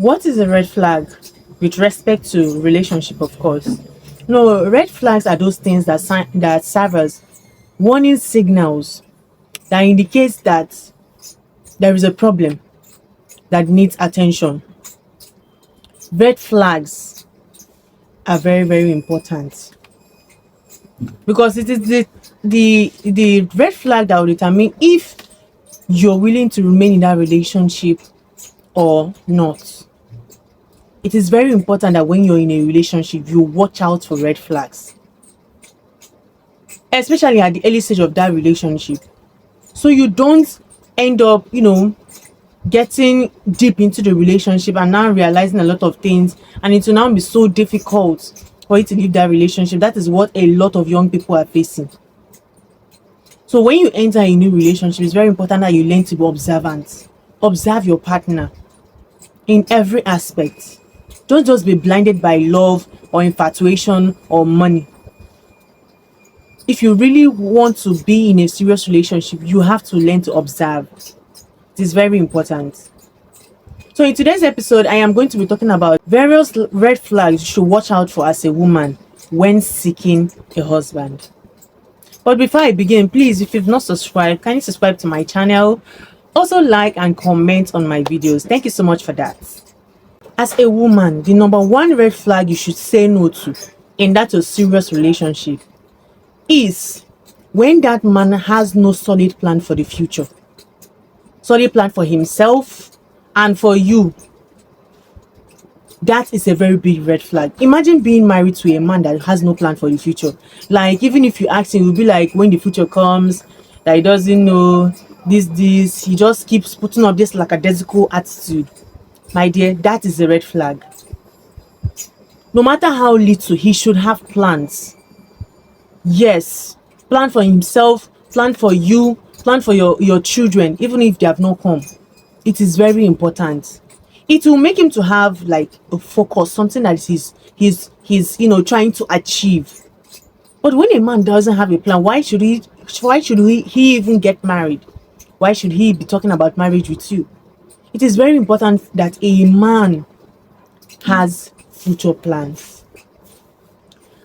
What is a red flag with respect to relationship, of course? No, red flags are those things that serve as warning signals that indicates that there is a problem that needs attention. Red flags are very, very important because it is the red flag that will determine if you're willing to remain in that relationship or not. It is very important that when you're in a relationship, you watch out for red flags, especially at the early stage of that relationship, so you don't end up, getting deep into the relationship and now realizing a lot of things, and it will now be so difficult for you to leave that relationship. That is what a lot of young people are facing. So when you enter a new relationship, it's very important that you learn to be observant. Observe your partner in every aspect. Don't just be blinded by love or infatuation or money. If you really want to be in a serious relationship, you have to learn to observe. It is very important. So in today's episode, I am going to be talking about various red flags you should watch out for as a woman when seeking a husband. But before I begin, please, if you've not subscribed, kindly subscribe to my channel. Also like and comment on my videos. Thank you so much for that. As a woman, the number one red flag you should say no to in that a serious relationship is when that man has no solid plan for the future. Solid plan for himself and for you. That is a very big red flag. Imagine being married to a man that has no plan for the future. Like, even if you ask him, he'll be like, when the future comes, that he doesn't know this, he just keeps putting up this lackadaisical attitude. My dear, that is a red flag. No matter how little, he should have plans. Yes, plan for himself, plan for you, plan for your children, even if they have not come. It is very important. It will make him to have like a focus, something that he's trying to achieve. But when a man doesn't have a plan, why should he even get married? Why should he be talking about marriage with you? It is very important that a man has future plans.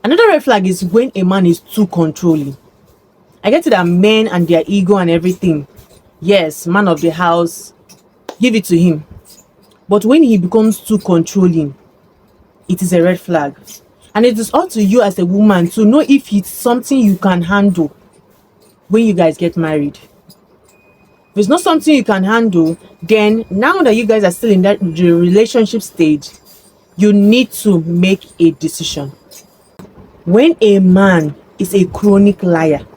Another red flag is when a man is too controlling. I get to that men and their ego and everything. Yes, man of the house, give it to him. But when he becomes too controlling, it is a red flag. And it is up to you as a woman to know if it's something you can handle when you guys get married. If it's not something you can handle, then now that you guys are still in the relationship stage, you need to make a decision. When a man is a chronic liar,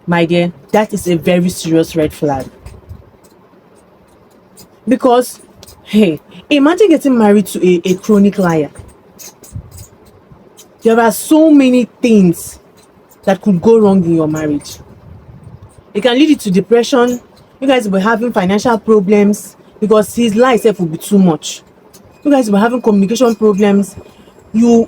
my dear, that is a very serious red flag. Because, hey, imagine getting married to a chronic liar. There are so many things that could go wrong in your marriage. It can lead you to depression. You guys will be having financial problems because his lie itself will be too much. You guys will be having communication problems. You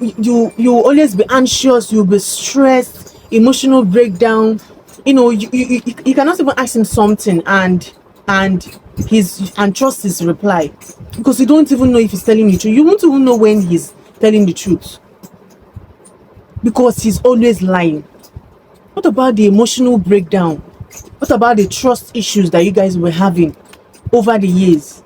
always be anxious. You'll be stressed. Emotional breakdown. You cannot even ask him something and trust his reply, because you don't even know if he's telling the truth. You won't even know when he's telling the truth because he's always lying. What about the emotional breakdown? What about the trust issues that you guys were having over the years?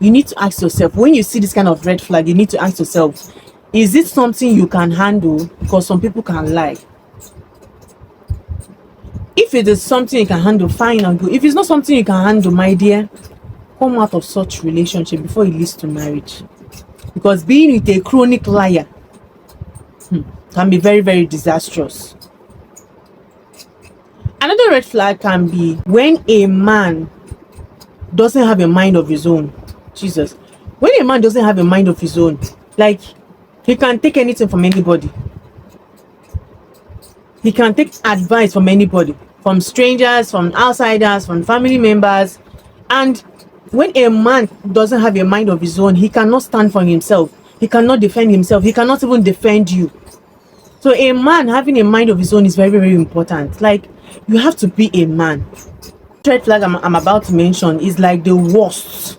You need to ask yourself, when you see this kind of red flag, you need to ask yourself, is it something you can handle? Because some people can lie. If it is something you can handle, fine and good. If it's not something you can handle, my dear, come out of such relationship before it leads to marriage. Because being with a chronic liar can be very, very disastrous. Another red flag can be when a man doesn't have a mind of his own. Jesus. When a man doesn't have a mind of his own, like, he can take anything from anybody. He can take advice from anybody, from strangers, from outsiders, from family members. And when a man doesn't have a mind of his own, he cannot stand for himself. He cannot defend himself. He cannot even defend you. So a man having a mind of his own is very, very important. Like, you have to be a man. Red flag I'm about to mention is like the worst.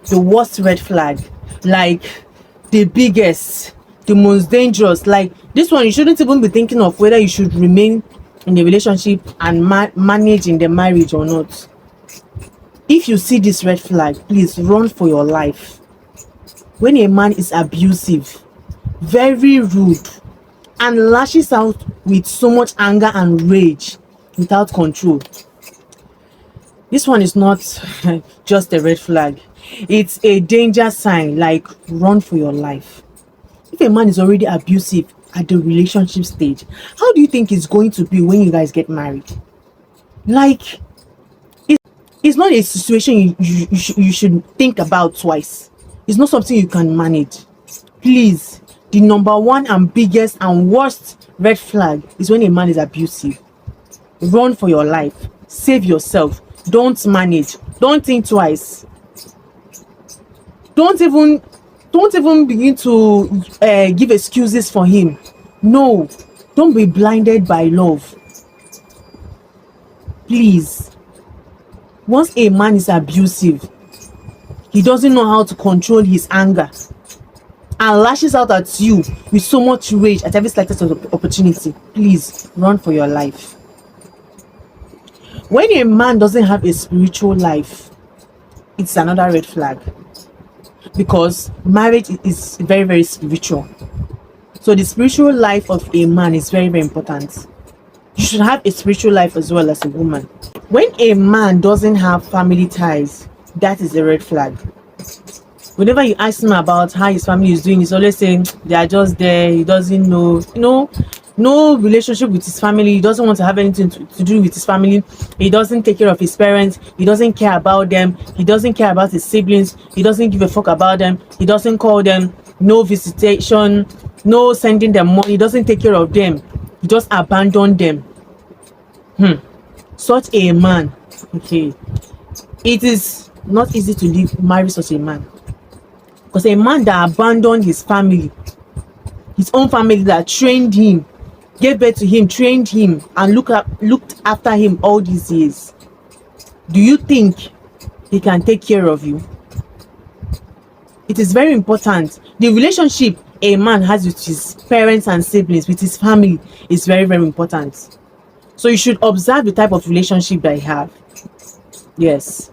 the worst red flag, like the biggest, the most dangerous. Like this one, you shouldn't even be thinking of whether you should remain in the relationship and manage in the marriage or not. If you see this red flag, please run for your life. When a man is abusive, very rude, and lashes out with so much anger and rage without control, this one is not just a red flag, it's a danger sign. Like, run for your life. If a man is already abusive at the relationship stage, how do you think it's going to be when you guys get married? Like, it's not a situation you should think about twice. It's not something you can manage. Please, the number one and biggest and worst red flag is when a man is abusive. Run for your life. Save yourself. Don't manage. Don't think twice. Don't even begin to give excuses for him. No, don't be blinded by love. Please. Once a man is abusive, he doesn't know how to control his anger and lashes out at you with so much rage at every slightest opportunity. Please run for your life. When a man doesn't have a spiritual life, it's another red flag, because marriage is very, very spiritual. So the spiritual life of a man is very, very important. You should have a spiritual life as well as a woman. When a man doesn't have family ties, that is a red flag. Whenever you ask him about how his family is doing, he's always saying they are just there. He doesn't know, no relationship with his family. He doesn't want to have anything to do with his family. He doesn't take care of his parents. He doesn't care about them. He doesn't care about his siblings. He doesn't give a fuck about them. He doesn't call them. No visitation, no sending them money. He doesn't take care of them. He just abandoned them. Such a man, okay, it is not easy to marry such a man, because a man that abandoned his family, his own family that trained him, gave birth to him, trained him, and looked after him all these years, do you think he can take care of you? It is very important. The relationship a man has with his parents and siblings, with his family, is very, very important. So you should observe the type of relationship that you have. Yes.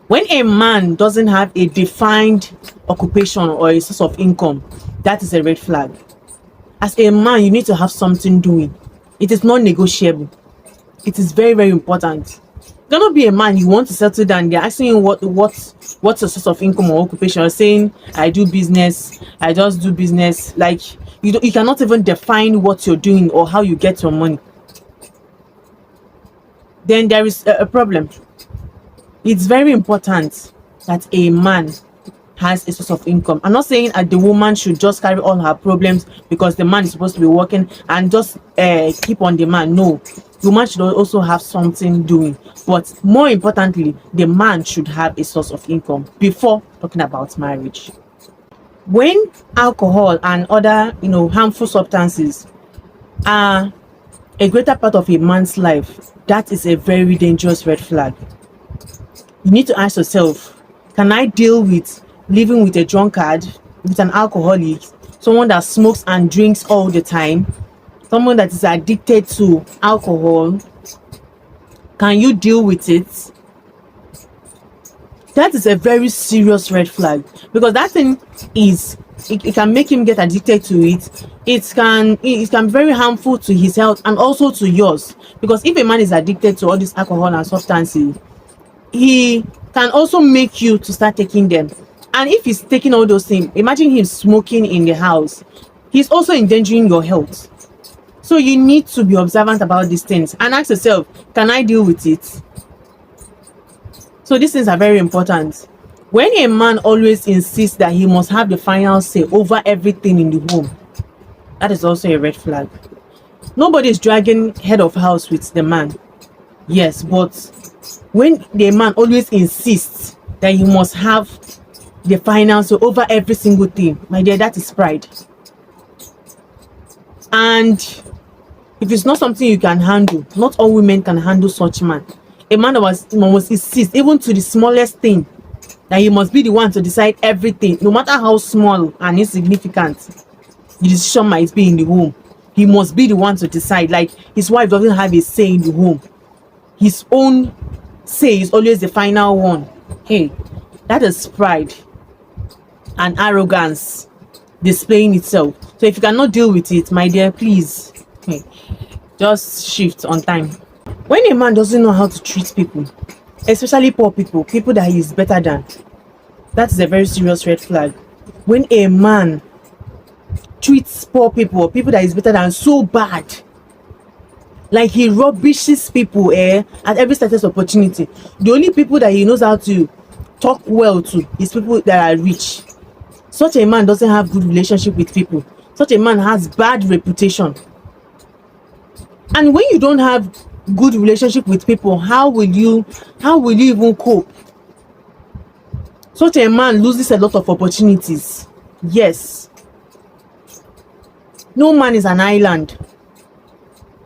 When a man doesn't have a defined occupation or a source of income, that is a red flag. As a man, you need to have something doing. It is not negotiable. It is very, very important. You cannot be a man, you want to settle down, they're asking you what's your source of income or occupation. You're saying, I do business, I just do business. Like, you cannot even define what you're doing or how you get your money. Then there is a problem. It's very important that a man has a source of income. I'm not saying that the woman should just carry all her problems because the man is supposed to be working and just keep on the man. No, the woman should also have something doing. But more importantly, the man should have a source of income before talking about marriage. When alcohol and other harmful substances are a greater part of a man's life, that is a very dangerous red flag. You need to ask yourself, can I deal with living with a drunkard, with an alcoholic, someone that smokes and drinks all the time, someone that is addicted to alcohol? Can you deal with it? That is a very serious red flag, because that thing is, it can make him get addicted to it. It can be very harmful to his health and also to yours, because if a man is addicted to all this alcohol and substances, he can also make you to start taking them. And if he's taking all those things, imagine him smoking in the house, he's also endangering your health. So you need to be observant about these things and ask yourself, can I deal with it? So these things are very important. When a man always insists that he must have the final say over everything in the home, that is also a red flag. Nobody is dragging head of house with the man. Yes, but when the man always insists that he must have the final say over every single thing, my dear, that is pride. And if it's not something you can handle, not all women can handle such man. A man that must insist even to the smallest thing. that he must be the one to decide everything, no matter how small and insignificant the decision might be in the home. He must be the one to decide. Like, his wife doesn't have a say in the home. His own say is always the final one. Hey, that is pride and arrogance displaying itself. So if you cannot deal with it, my dear, please, hey, just shift on time. When a man doesn't know how to treat people, especially poor people, people that he is better than, that is a very serious red flag. When a man treats poor people or people that is better than so bad, like he rubbishes people at every slightest opportunity. The only people that he knows how to talk well to is people that are rich. Such a man doesn't have good relationship with people. Such a man has bad reputation. And when you don't have good relationship with people, how will you even cope? Such a man loses a lot of opportunities. Yes. No man is an island.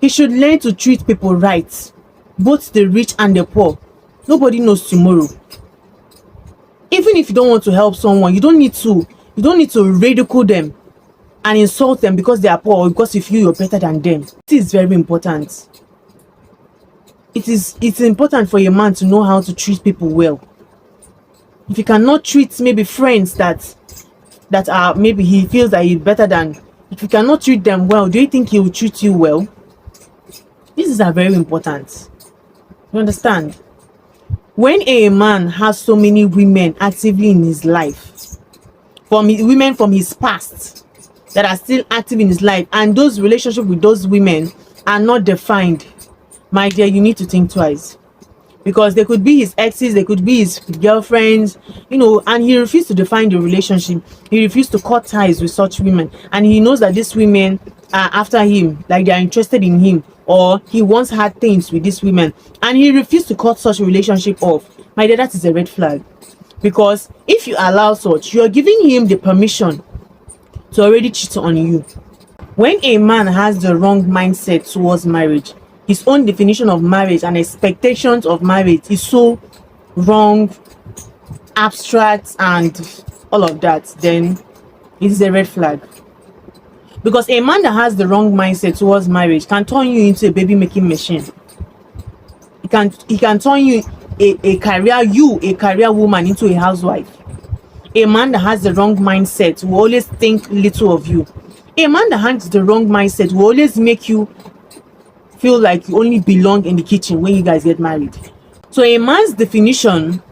He should learn to treat people right, both the rich and the poor. Nobody knows tomorrow. Even if you don't want to help someone, you don't need to ridicule them and insult them because they are poor or because you feel you're better than them. It is very important. It's important for a man to know how to treat people well. If you cannot treat maybe friends that are maybe he feels that he's better than, if you cannot treat them well, do you think he will treat you well? These are very important. You understand? When a man has so many women actively in his life, women from his past that are still active in his life, and those relationships with those women are not defined, my dear, you need to think twice. Because they could be his exes, they could be his girlfriends, and he refused to define the relationship. He refused to cut ties with such women. And he knows that these women are after him, like they are interested in him, or he once had things with these women. And he refused to cut such a relationship off. My dear, that is a red flag. Because if you allow such, you are giving him the permission to already cheat on you. When a man has the wrong mindset towards marriage, his own definition of marriage and expectations of marriage is so wrong, abstract, and all of that, then it is a red flag. Because a man that has the wrong mindset towards marriage can turn you into a baby making machine. He can turn you a career woman into a housewife. A man that has the wrong mindset will always think little of you. A man that has the wrong mindset will always make you feel like you only belong in the kitchen when you guys get married. So a man's definition,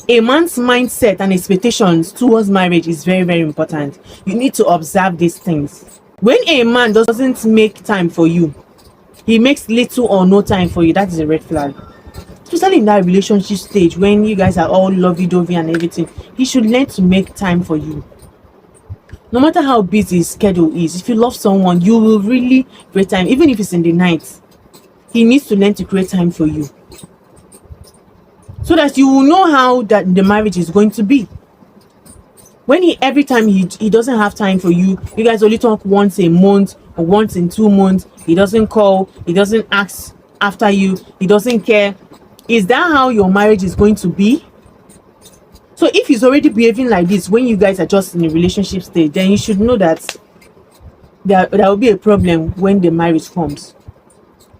a man's mindset and expectations towards marriage is very, very important. You need to observe these things. When a man doesn't make time for you, he makes little or no time for you, that is a red flag. Especially in that relationship stage when you guys are all lovey-dovey and everything, he should learn to make time for you. No matter how busy his schedule is, if you love someone, you will really create time, even if it's in the night. He needs to learn to create time for you, so that you will know how that the marriage is going to be. When every time he doesn't have time for you, you guys only talk once a month or once in 2 months, he doesn't call, he doesn't ask after you, he doesn't care. Is that how your marriage is going to be? So if he's already behaving like this when you guys are just in a relationship stage, then you should know that there will be a problem when the marriage comes.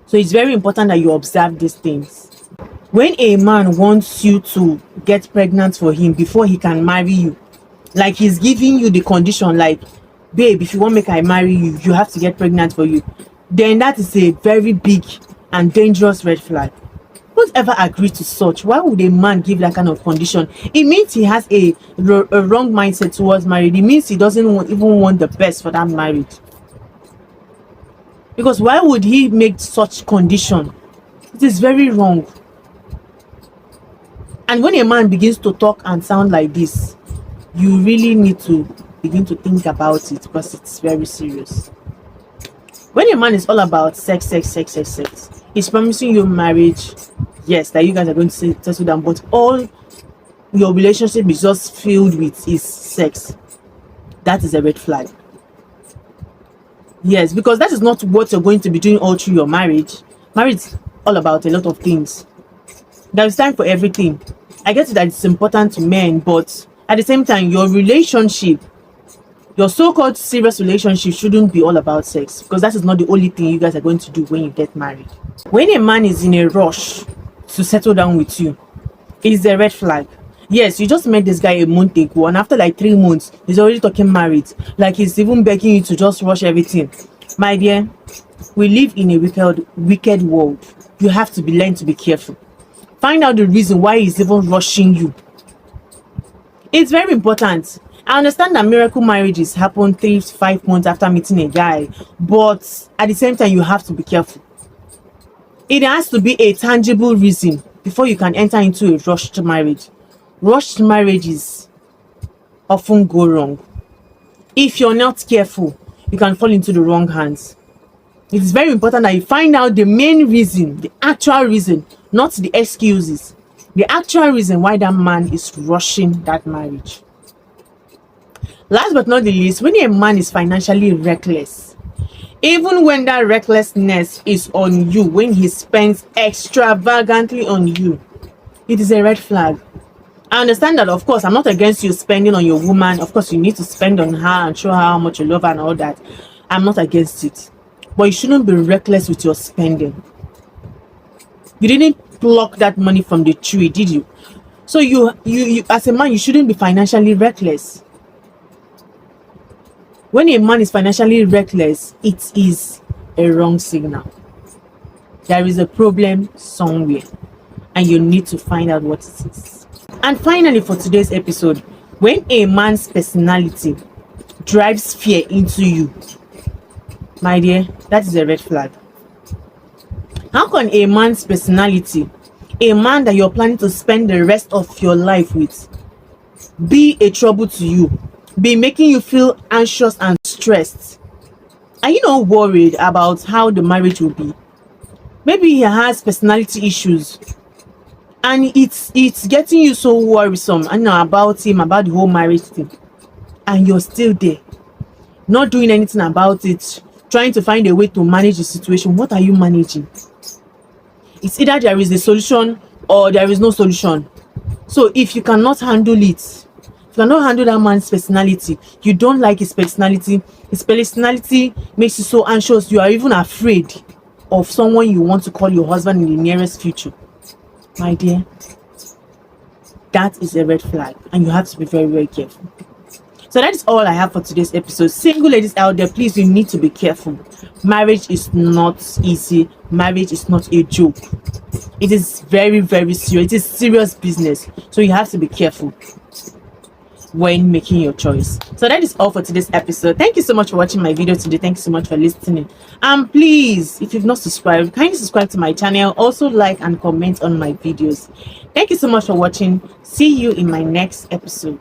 So it's very important that you observe these things. When a man wants you to get pregnant for him before he can marry you, like he's giving you the condition, like, babe, if you want make I marry you, you have to get pregnant for you, then that is a very big and dangerous red flag. Don't ever agree to such. Why would a man give that kind of condition? It means he has a wrong mindset towards marriage. It means he doesn't even want the best for that marriage. Because why would he make such condition? It is very wrong. And when a man begins to talk and sound like this, you really need to begin to think about it, because it's very serious. When a man is all about sex, he's promising you marriage, yes, that you guys are going to settle down, but all your relationship is just filled with is sex. That is a red flag. Yes, because that is not what you're going to be doing all through your marriage. Marriage is all about a lot of things. There is time for everything. I get it that it's important to men, but at the same time, your relationship, your so-called serious relationship, shouldn't be all about sex, because that is not the only thing you guys are going to do when you get married. When a man is in a rush to settle down with you, it is a red flag. Yes, you just met this guy a month ago, and after like 3 months, he's already talking married. Like he's even begging you to just rush everything. My dear, we live in a wicked world. You have to learn to be careful. Find out the reason why he's even rushing you. It's very important. I understand that miracle marriages happen 3 to 5 months after meeting a guy, but at the same time, you have to be careful. It has to be a tangible reason before you can enter into a rushed marriage. Rushed marriages often go wrong. If you're not careful, you can fall into the wrong hands. It is very important that you find out the main reason, the actual reason, not the excuses. The actual reason why that man is rushing that marriage. Last but not the least, when a man is financially reckless, even when that recklessness is on you, when he spends extravagantly on you, it is a red flag. I understand that, of course, I'm not against you spending on your woman. Of course, you need to spend on her and show her how much you love her and all that. I'm not against it. But you shouldn't be reckless with your spending. You didn't pluck that money from the tree, did you? So you as a man, you shouldn't be financially reckless. When a man is financially reckless, it is a wrong signal. There is a problem somewhere, and you need to find out what it is. And finally, for today's episode, when a man's personality drives fear into you, my dear, that is a red flag. How can a man's personality, a man that you're planning to spend the rest of your life with, be a trouble to you, be making you feel anxious and stressed? Are you not worried about how the marriage will be? Maybe he has personality issues, and it's getting you so worrisome and about him, about the whole marriage thing, and you're still there, not doing anything about it, trying to find a way to manage the situation. What are you managing? It's either there is a solution or there is no solution. So if you cannot handle it, if you cannot handle that man's personality, you don't like his personality makes you so anxious, you are even afraid of someone you want to call your husband in the nearest future, my dear, that is a red flag, and you have to be very, very careful. So that is all I have for today's episode. Single ladies out there, please, you need to be careful. Marriage is not easy. Marriage is not a joke. It is very, very serious. It is serious business. So you have to be careful when making your choice. So that is all for today's episode. Thank you so much for watching my video today. Thank you so much for listening. And please, if you've not subscribed, kindly subscribe to my channel. Also like and comment on my videos. Thank you so much for watching. See you in my next episode.